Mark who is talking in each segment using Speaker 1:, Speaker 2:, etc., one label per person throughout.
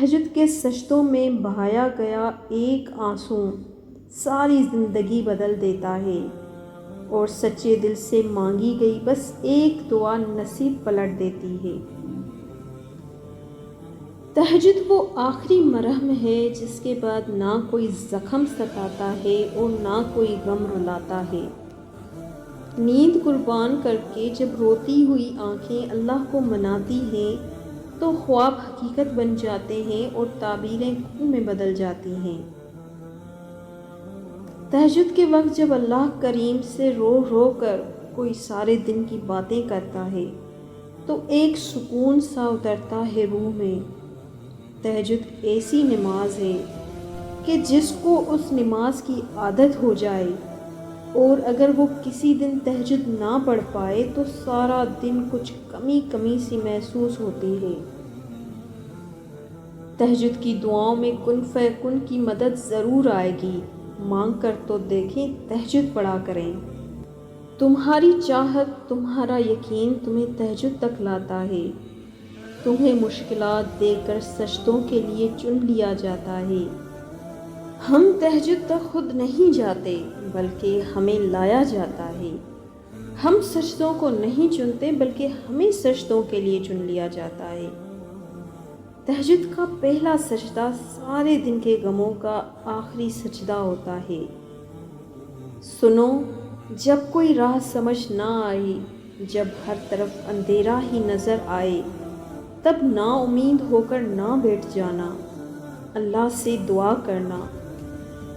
Speaker 1: تہجد کے سجدوں میں بہایا گیا ایک آنسو ساری زندگی بدل دیتا ہے، اور سچے دل سے مانگی گئی بس ایک دعا نصیب پلٹ دیتی ہے۔ تہجد وہ آخری مرہم ہے جس کے بعد نہ کوئی زخم ستاتا ہے اور نہ کوئی غم رلاتا ہے۔ نیند قربان کر کے جب روتی ہوئی آنکھیں اللہ کو مناتی ہیں تو خواب حقیقت بن جاتے ہیں اور تعبیریں خون میں بدل جاتی ہیں۔ تہجد کے وقت جب اللہ کریم سے رو رو کر کوئی سارے دن کی باتیں کرتا ہے تو ایک سکون سا اترتا ہے روح میں۔ تہجد ایسی نماز ہے کہ جس کو اس نماز کی عادت ہو جائے اور اگر وہ کسی دن تہجد نہ پڑھ پائے تو سارا دن کچھ کمی کمی سی محسوس ہوتی ہے۔ تہجد کی دعاؤں میں کن فیکن کی مدد ضرور آئے گی، مانگ کر تو دیکھیں، تہجد پڑھا کریں۔ تمہاری چاہت، تمہارا یقین تمہیں تہجد تک لاتا ہے۔ تمہیں مشکلات دے کر سجدوں کے لیے چن لیا جاتا ہے۔ ہم تہجد تک خود نہیں جاتے بلکہ ہمیں لایا جاتا ہے۔ ہم سجدوں کو نہیں چنتے بلکہ ہمیں سجدوں کے لیے چن لیا جاتا ہے۔ تہجد کا پہلا سجدہ سارے دن کے غموں کا آخری سجدہ ہوتا ہے۔ سنو، جب کوئی راہ سمجھ نہ آئی، جب ہر طرف اندھیرا ہی نظر آئے، تب نا امید ہو کر نہ بیٹھ جانا، اللہ سے دعا کرنا۔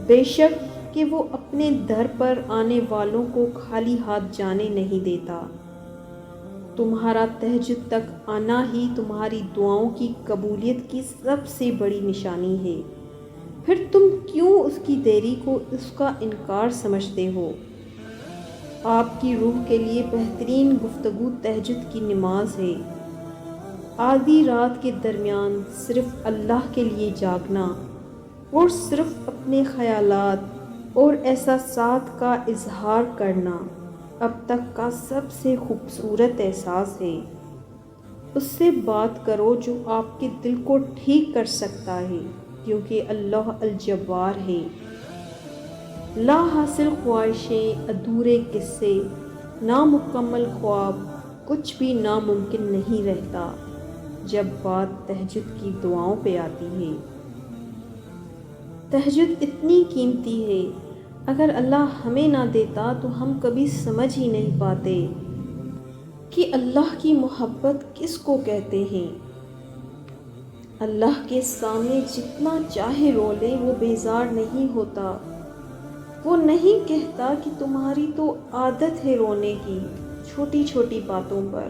Speaker 1: بے شک کہ وہ اپنے در پر آنے والوں کو خالی ہاتھ جانے نہیں دیتا۔ تمہارا تہجد تک آنا ہی تمہاری دعاؤں کی قبولیت کی سب سے بڑی نشانی ہے، پھر تم کیوں اس کی دیری کو اس کا انکار سمجھتے ہو؟ آپ کی روح کے لیے بہترین گفتگو تہجد کی نماز ہے۔ آدھی رات کے درمیان صرف اللہ کے لیے جاگنا اور صرف اپنے خیالات اور احساسات کا اظہار کرنا اب تک کا سب سے خوبصورت احساس ہے۔ اس سے بات کرو جو آپ کے دل کو ٹھیک کر سکتا ہے، کیونکہ اللہ الجبار ہے۔ لا حاصل خواہشیں، ادھورے قصے، نامکمل خواب، کچھ بھی ناممکن نہیں رہتا جب بات تہجد کی دعاؤں پہ آتی ہے۔ تہجد اتنی قیمتی ہے، اگر اللہ ہمیں نہ دیتا تو ہم کبھی سمجھ ہی نہیں پاتے کہ اللہ کی محبت کس کو کہتے ہیں۔ اللہ کے سامنے جتنا چاہے رو لے وہ بیزار نہیں ہوتا۔ وہ نہیں کہتا کہ تمہاری تو عادت ہے رونے کی چھوٹی چھوٹی باتوں پر،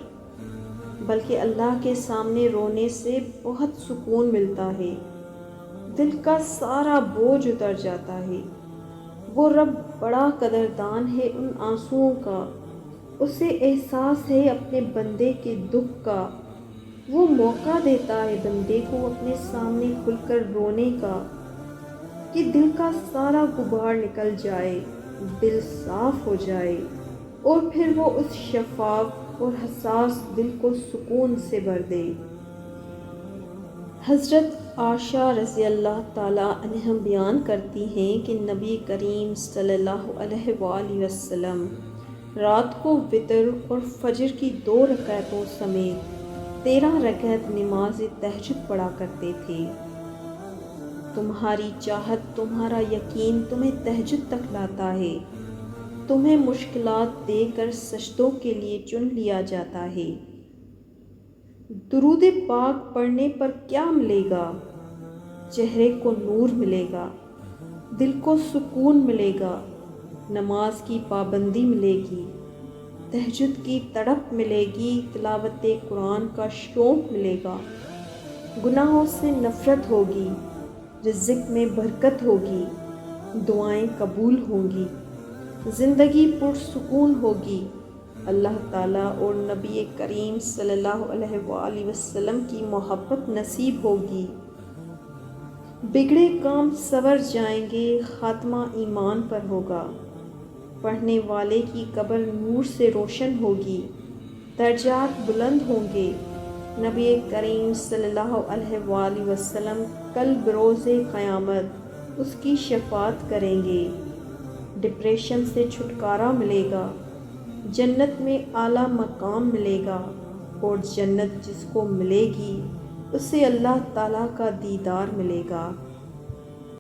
Speaker 1: بلکہ اللہ کے سامنے رونے سے بہت سکون ملتا ہے، دل کا سارا بوجھ اتر جاتا ہے۔ وہ رب بڑا قدردان ہے ان آنسوؤں کا، اسے احساس ہے اپنے بندے کے دکھ کا۔ وہ موقع دیتا ہے بندے کو اپنے سامنے کھل کر رونے کا کہ دل کا سارا غبار نکل جائے، دل صاف ہو جائے، اور پھر وہ اس شفاف اور حساس دل کو سکون سے بھر دے۔ حضرت عائشہ رضی اللہ تعالیٰ عنہا بیان کرتی ہیں کہ نبی کریم صلی اللہ علیہ وآلہ وسلم رات کو وتر اور فجر کی 2 رکعتوں سمیت 13 رکعت نماز تہجد پڑھا کرتے تھے۔ تمہاری چاہت، تمہارا یقین تمہیں تہجد تک لاتا ہے۔ تمہیں مشکلات دے کر سجدوں کے لیے چن لیا جاتا ہے۔ درود پاک پڑھنے پر کیا ملے گا؟ چہرے کو نور ملے گا، دل کو سکون ملے گا، نماز کی پابندی ملے گی، تہجد کی تڑپ ملے گی، تلاوت قرآن کا شوق ملے گا، گناہوں سے نفرت ہوگی، رزق میں برکت ہوگی، دعائیں قبول ہوں گی، زندگی پرسکون ہوگی، اللہ تعالیٰ اور نبی کریم صلی اللہ علیہ وآلہ وسلم کی محبت نصیب ہوگی، بگڑے کام سنور جائیں گے، خاتمہ ایمان پر ہوگا، پڑھنے والے کی قبر نور سے روشن ہوگی، درجات بلند ہوں گے، نبی کریم صلی اللہ علیہ وآلہ وسلم کل بروز قیامت اس کی شفاعت کریں گے، ڈپریشن سے چھٹکارا ملے گا، جنت میں اعلیٰ مقام ملے گا، اور جنت جس کو ملے گی اسے اللہ تعالیٰ کا دیدار ملے گا۔